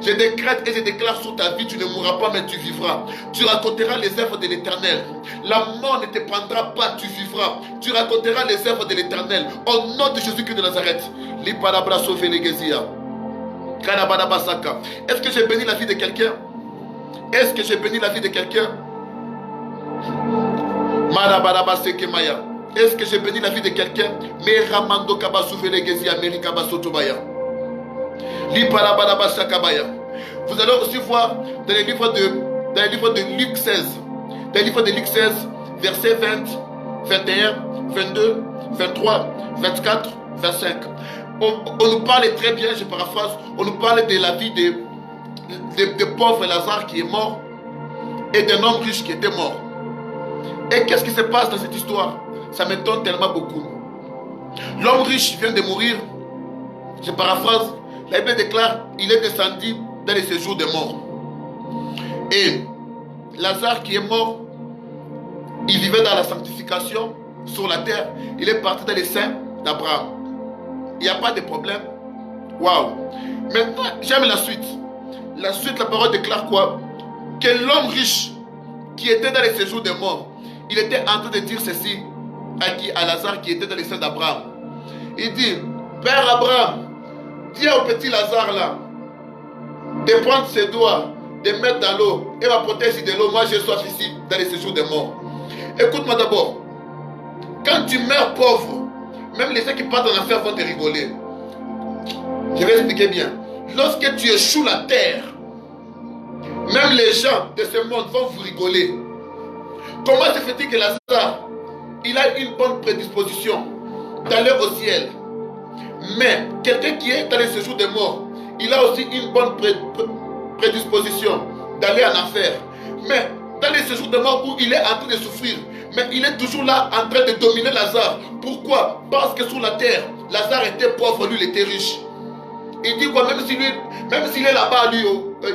Speaker 1: Je décrète et je déclare sur ta vie, tu ne mourras pas, mais tu vivras. Tu raconteras les œuvres de l'Éternel. La mort ne te prendra pas, tu vivras. Tu raconteras les œuvres de l'Éternel. Au nom de Jésus-Christ de Nazareth. Est-ce que j'ai béni la vie de quelqu'un? Est-ce que j'ai béni la vie de quelqu'un? Est-ce que j'ai béni la vie de quelqu'un? Vous allez aussi voir dans les livres de Luc 16. Dans les livres de Luc 16, versets 20, 21, 22, 23, 24, 25. On nous parle très bien, je paraphrase, on nous parle de la vie de pauvre Lazare qui est mort et d'un homme riche qui était mort. Et qu'est-ce qui se passe dans cette histoire? Ça m'étonne tellement beaucoup. L'homme riche vient de mourir. Je paraphrase. La Bible déclare, il est descendu dans les séjours des morts. Et Lazare qui est mort, il vivait dans la sanctification sur la terre. Il est parti dans les seins d'Abraham. Il n'y a pas de problème. Waouh. Maintenant, j'aime la suite. La suite, la parole déclare quoi? Que l'homme riche qui était dans les séjours des morts, il était en train de dire ceci à Lazare qui était dans les seins d'Abraham. Il dit, Père Abraham, dis au petit Lazare là de prendre ses doigts, de mettre dans l'eau et va protéger de l'eau. Moi, j'ai soif ici dans les séjours des morts. Écoute-moi d'abord. Quand tu meurs pauvre, même les gens qui partent en affaires vont te rigoler. Je vais expliquer bien. Lorsque tu échoues la terre, même les gens de ce monde vont vous rigoler. Comment se fait-il que Lazare, il a une bonne prédisposition d'aller au ciel? Mais quelqu'un qui est dans les séjours des morts, il a aussi une bonne prédisposition d'aller en affaires. Mais dans les séjours des morts où il est en train de souffrir, mais il est toujours là en train de dominer Lazare. Pourquoi? Parce que sur la terre, Lazare était pauvre, lui il était riche. Il dit quoi? Même s'il est là-bas, lui,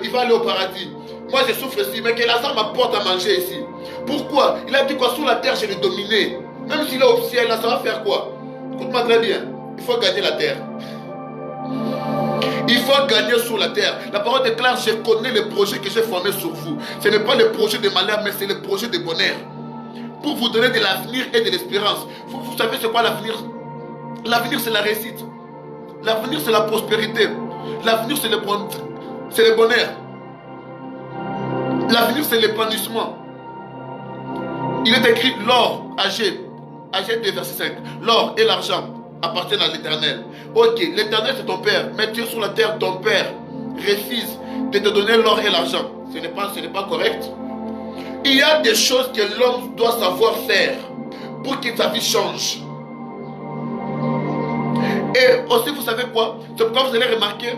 Speaker 1: il va aller au paradis. Moi je souffre ici, mais que Lazare m'apporte à manger ici. Pourquoi? Il a dit quoi? Sur la terre, je l'ai dominé. Même s'il est au ciel, là, ça va faire quoi? Écoute-moi très bien. Il faut gagner la terre. Il faut gagner sur la terre. La parole déclare, je connais les projets que j'ai formés sur vous. Ce n'est pas les projets de malheur, mais c'est les projets de bonheur. Pour vous donner de l'avenir et de l'espérance. Vous savez c'est quoi l'avenir? L'avenir c'est la réussite. L'avenir c'est la prospérité. L'avenir c'est le bonheur. L'avenir c'est l'épanouissement. Il est écrit l'or, Agé 2 verset 5. L'or et l'argent appartiennent à l'Éternel. Ok, l'Éternel c'est ton père. Mais Dieu sur la terre, ton père refuse de te donner l'or et l'argent. Ce n'est pas correct. Il y a des choses que l'homme doit savoir faire pour que sa vie change. Et aussi, vous savez quoi? C'est pourquoi vous allez remarquer,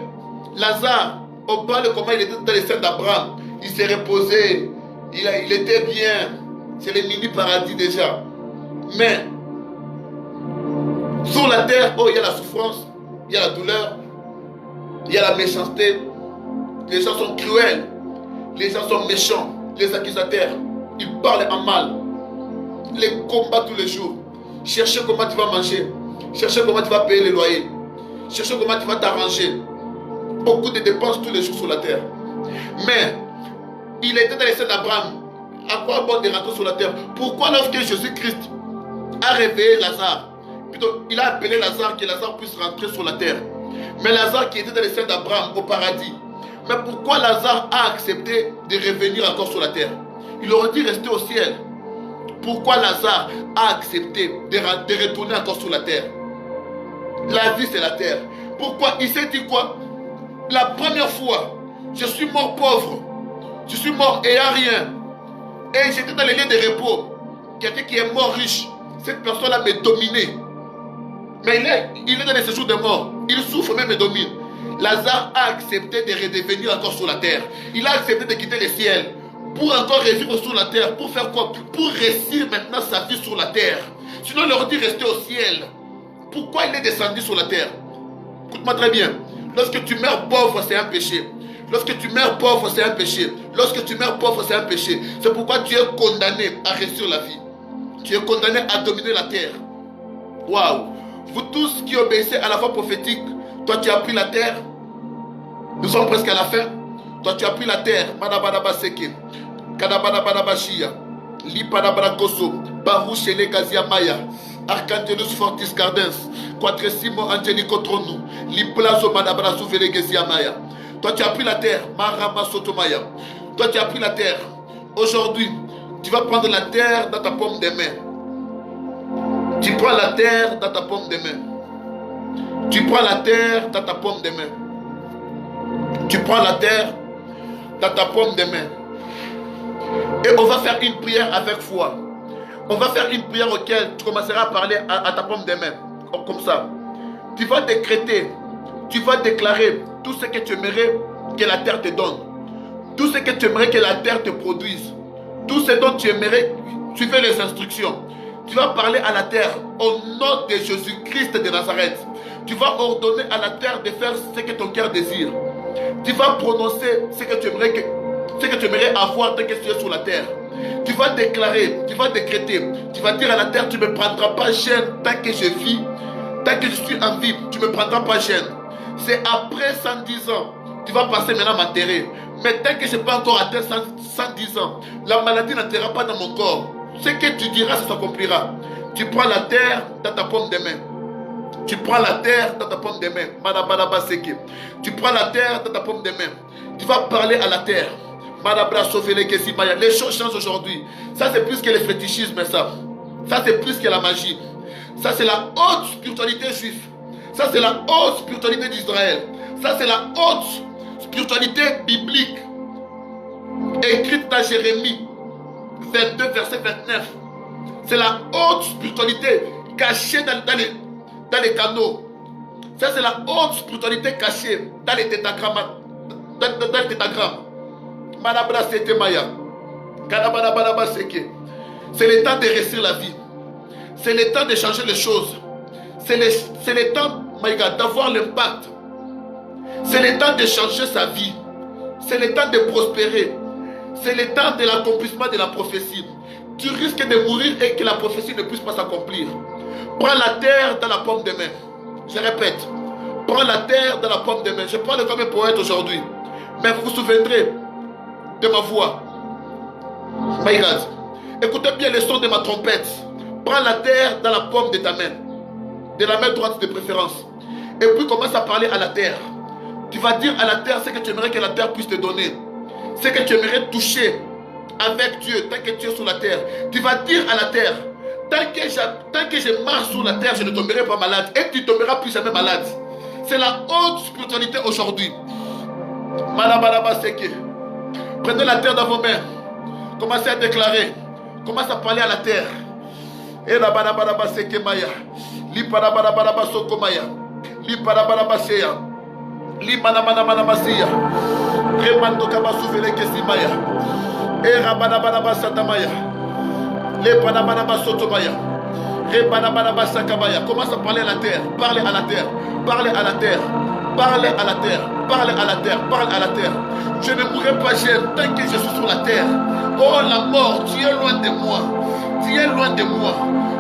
Speaker 1: Lazare, on parle comment il était dans les scènes d'Abraham. Il s'est reposé, il était bien. C'est le mini-paradis déjà. Mais, sur la terre, oh, il y a la souffrance, il y a la douleur, il y a la méchanceté. Les gens sont cruels, les gens sont méchants. Les accusateurs, ils parlent en mal. Les combats tous les jours. Cherchez comment tu vas manger. Cherchez comment tu vas payer les loyers. Cherchez comment tu vas t'arranger. Beaucoup de dépenses tous les jours sur la terre. Mais, il était dans les scènes d'Abraham. À quoi bon de rentrer sur la terre? Pourquoi lorsque Jésus-Christ a réveillé Lazare, plutôt il a appelé Lazare, que Lazare puisse rentrer sur la terre. Mais Lazare qui était dans les scènes d'Abraham au paradis, mais pourquoi Lazare a accepté de revenir encore sur la terre? Il aurait dû rester au ciel. Pourquoi Lazare a accepté de retourner encore sur la terre? La vie c'est la terre. Pourquoi? Il s'est dit quoi? La première fois, je suis mort pauvre. Je suis mort ayant rien. Et j'étais dans les lieux de repos. Quelqu'un qui est mort riche. Cette personne-là me dominait. Mais il est dans les séjours de mort. Il souffre même et domine. Lazare a accepté de redevenir encore sur la terre. Il a accepté de quitter le ciel pour encore revivre sur la terre. Pour faire quoi? Pour réussir maintenant sa vie sur la terre. Sinon il aurait dû rester au ciel. Pourquoi il est descendu sur la terre? Écoute-moi très bien. Lorsque tu meurs pauvre, c'est un péché. Lorsque tu meurs pauvre, c'est un péché. Lorsque tu meurs pauvre, c'est un péché. C'est pourquoi tu es condamné à réussir la vie. Tu es condamné à dominer la terre. Waouh! Vous tous qui obéissez à la voix prophétique, toi tu as pris la terre. Nous sommes presque à la fin. Toi tu as pris la terre. Madabadaba seke. Kadabadabadaba shia. Lipadabada koso. Barouchele gazia maya. Arcangelus fortis cardens. Quatresimo angelico trono. Liplazo madabada souvele gazia maya. Toi tu as pris la terre. Marama sotomaya. Toi tu as pris la terre. Aujourd'hui, tu vas prendre la terre dans ta paume des mains. Tu prends la terre dans ta paume des mains. Tu prends la terre dans ta paume des mains. Tu prends la terre dans ta paume des mains. Et on va faire une prière avec foi. On va faire une prière auquel tu commenceras à parler à ta paume des mains. Comme ça. Tu vas décréter, tu vas déclarer tout ce que tu aimerais que la terre te donne. Tout ce que tu aimerais que la terre te produise. Tout ce dont tu aimerais, tu fais les instructions. Tu vas parler à la terre au nom de Jésus-Christ de Nazareth. Tu vas ordonner à la terre de faire ce que ton cœur désire. Tu vas prononcer ce que tu aimerais avoir tant que tu es sur la terre. Tu vas déclarer, tu vas décréter, tu vas dire à la terre, tu ne me prendras pas jeune tant que je vis, tant que je suis en vie, tu ne me prendras pas jeune. C'est après 110 ans, tu vas passer maintenant à m'enterrer. Mais tant que je n'ai pas encore atteint 110 ans, la maladie n'entrera pas dans mon corps. Ce que tu diras, ça s'accomplira. Tu prends la terre dans ta paume des mains. Tu prends la terre dans ta paume des mains. Tu prends la terre dans ta paume des mains. Tu vas parler à la terre. Les choses changent aujourd'hui. Ça, c'est plus que le fétichisme, ça. Ça, c'est plus que la magie. Ça, c'est la haute spiritualité juive. Ça, c'est la haute spiritualité d'Israël. Ça, c'est la haute spiritualité biblique. Écrite dans Jérémie 22, verset 29. C'est la haute spiritualité cachée dans les canaux. Ça, c'est la haute spiritualité cachée dans les tétagrammes. Dans les tétagrammes. C'est le temps de réussir la vie. C'est le temps de changer les choses. C'est le temps, my God, d'avoir l'impact. C'est le temps de changer sa vie. C'est le temps de prospérer. C'est le temps de l'accomplissement de la prophétie. Tu risques de mourir et que la prophétie ne puisse pas s'accomplir. Prends la terre dans la paume de main. Je répète. Prends la terre dans la paume de main. Je parle comme un poète aujourd'hui. Mais vous vous souviendrez de ma voix. My God. Écoutez bien le son de ma trompette. Prends la terre dans la paume de ta main. De la main droite de préférence. Et puis commence à parler à la terre. Tu vas dire à la terre ce que tu aimerais que la terre puisse te donner. Ce que tu aimerais toucher avec Dieu tant que tu es sur la terre. Tu vas dire à la terre, tant que je marche sur la terre, je ne tomberai pas malade. Et tu ne tomberas plus jamais malade. C'est la haute spiritualité aujourd'hui. Prenez la terre dans vos mains. Commencez à déclarer. Commencez à parler à la terre. Et la barabaraba seke maya. Li barabaraba soko maya. Li barabaraba seya. Li manamana masia. Remando kabasuvele kesimaya. Et rabanabanaba satamaya. Le barabaraba sotomaya. Rebanabanaba sakamaya. Commence à parler à la terre. Parlez à la terre. Parlez à la terre. Parlez à la terre. Parlez à la terre. Parlez à la terre. Je ne mourrai pas jeune tant que je suis sur la terre. Oh la mort, tu es loin de moi. Tu es loin de moi.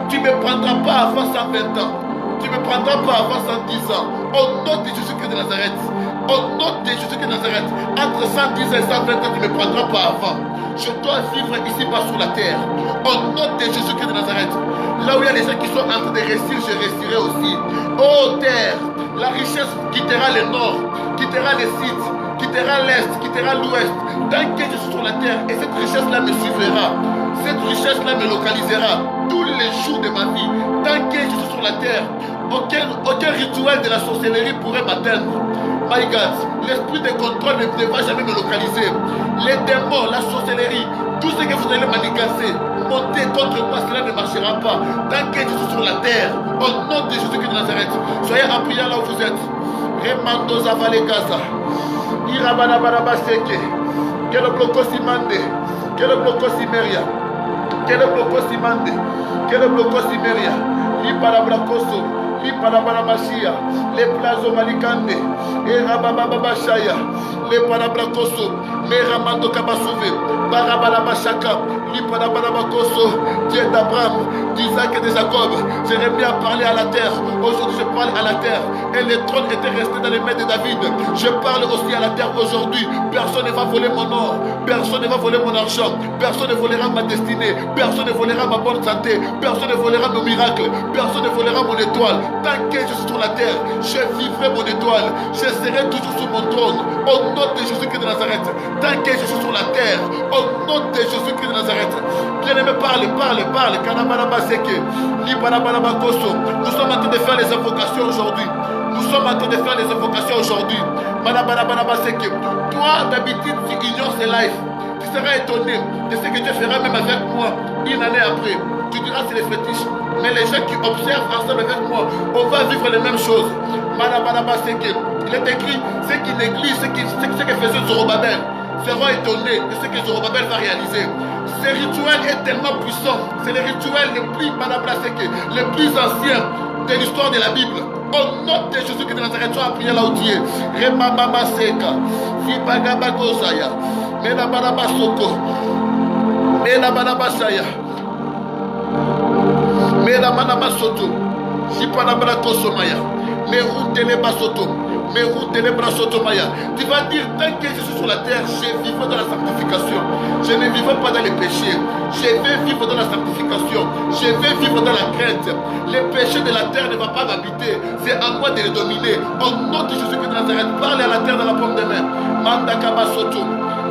Speaker 1: Tu ne me prendras pas avant 120 ans. Tu ne me prendras pas avant 110 ans. Au nom de Jésus-Christ de Nazareth. Au nom de Jésus-Christ de Nazareth. Entre 110 et 120 ans, tu ne me prendras pas avant. Je dois vivre ici-bas sur la terre. Au nom de Jésus-Christ de Nazareth. Là où il y a des gens qui sont en train de réussir, je réussirai aussi. Oh terre, la richesse quittera le nord, quittera le sud, quittera l'est, quittera l'ouest. Tant que je suis sur la terre, et cette richesse-là me suivra. Cette richesse-là me localisera tous les jours de ma vie. Tant que je suis sur la terre, aucun rituel de la sorcellerie pourrait m'atteindre. My God, l'esprit de contrôle ne va jamais me localiser. Les démons, la sorcellerie, tout ce que vous allez manigancer, monter contre moi, cela ne marchera pas. Tant que je suis sur la terre, au nom de Jésus-Christ de Nazareth, soyez en prière là où vous êtes. Remando Zavale Gaza. Irabanabaraba Seke. Que le bloco Simande. Que le bloco Simeria. Que le bloco Simande. Que le bloco Simeria. Libarabracoso. Libarabaramachia. Les plazo Malikande. Et Rabababashaya. Les parabracoso. Meramando Kabasouve. Barabarabashaka. Libarabakoso. Dieu d'Abraham, d'Isaac et de Jacob. Jérémie a parlé à la terre. Aujourd'hui, je parle à la terre. Et le trône était resté dans les mains de David. Je parle aussi à la terre aujourd'hui. Personne ne va voler mon or. Personne ne va voler mon argent. Personne ne volera ma destinée. Personne ne volera ma bonne santé. Personne ne volera mon miracle. Personne ne volera mon étoile. Tant que je suis sur la terre, je vivrai mon étoile. Je serai toujours sur mon trône. Au nom de Jésus-Christ de Nazareth. Tant que je suis sur la terre. Au nom de Jésus-Christ de Nazareth. Bien-aimé, parle. Nous sommes en train de faire les invocations aujourd'hui. Nous sommes en train de faire les invocations aujourd'hui. Toi, d'habitude, tu ignores ces lives. Tu seras étonné de ce que Dieu fera même avec moi une année après. Tu diras c'est les fétiches. Mais les gens qui observent ensemble avec moi, on va vivre les mêmes choses. Il est écrit, ceux qui négligent ce que faisait Zorobabel seront étonnés de ce que Zorobabel va réaliser. Ce rituel est tellement puissant. C'est le rituel le plus ancien de l'histoire de la Bible. Au nom de Jésus qui est de Nazareth, tu as prié là où tu es. Remamama Seka, Fibagabagosaya, Menabanaba Soko, Menabanaba Saya, Menabanaba Soto, Sipanabra Kosomaya, Merutele Basoto, Mais les bras sotomaya. Tu vas dire, tant que je suis sur la terre, je vivrai dans la sanctification. Je ne vivrai pas dans les péchés. Je vais vivre dans la sanctification. Je vais vivre dans la crainte. Les péchés de la terre ne vont pas m'habiter. C'est à moi de les dominer. Au nom de Jésus-Christ de Nazareth, parlez à la terre dans la paume des mains. Mandakaba soto.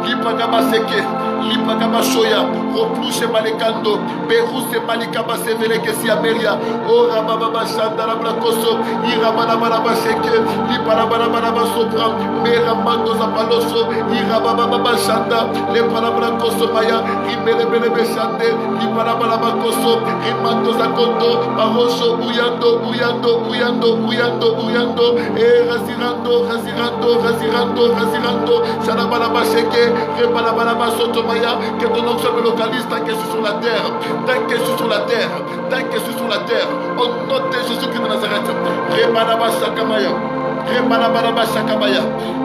Speaker 1: Lipagaba seke. Lipagaba shoya. Replouche malekando. Beruse malikaba seveleke siameria. Oh rababa shandara blakoso. Irababa seke. Liparabaraba sopra. Meramando zapaloso. Irababa shanda. Le parabrakoso maya. Imelebelebe shande. Liparabaraba koso. Rimando zakondo. Barosho uyando. Shanabalaba sheke. Reparabaraba sotomaya. Que ton nom soit me localise tant que je suis sur la terre. Tant que je suis sur la terre. Tant que je suis sur la terre. Au nom de Jésus-Christ de Nazareth. Rebaraba shakamaya. Rebaraba shakamaya.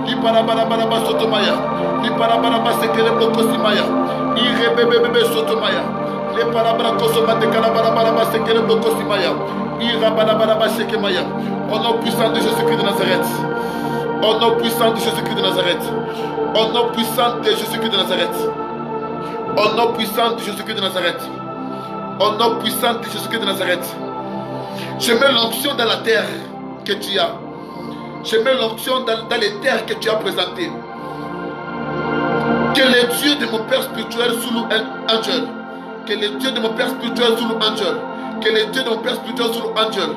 Speaker 1: Liparabaraba sotomaya. Liparabaraba sekele blokosimaya. Irebebebe sotomaya. Les parabracosoma de calabaraba sekele blokosimaya. Irabaraba shekemaya. Au nom puissant de Jésus-Christ de Nazareth. Au nom puissant de Jésus-Christ de Nazareth. Au nom puissant de Jésus-Christ de Nazareth. Au nom puissant de Jésus-Christ de Nazareth. Au nom puissant de Jésus-Christ de Nazareth. Je mets l'onction dans la terre que tu as. Je mets l'onction dans les terres que tu as présentées. Que les dieux de mon Père spirituel sous Angel. Que les dieux de mon Père spirituel sous Angel. Que les dieux de mon Père spirituel sous Angel.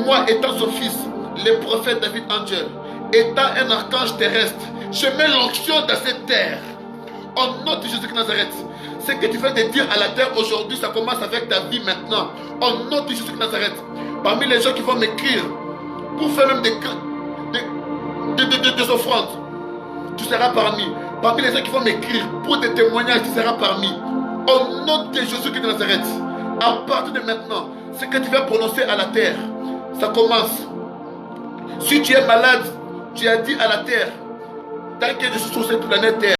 Speaker 1: Moi étant son fils, le prophète David Angel, étant un archange terrestre, je mets l'onction dans cette terre. Au nom de Jésus-Christ de Nazareth. Ce que tu fais de dire à la terre aujourd'hui, ça commence avec ta vie maintenant. Au nom de Jésus-Christ de Nazareth. Parmi les gens qui vont m'écrire pour faire même des offrandes, tu seras parmi. Parmi les gens qui vont m'écrire pour des témoignages, tu seras parmi. Au nom de Jésus-Christ de Nazareth. À partir de maintenant, ce que tu vas prononcer à la terre, ça commence. Si tu es malade, tu as dit à la terre, tant que je suis sur cette planète terre,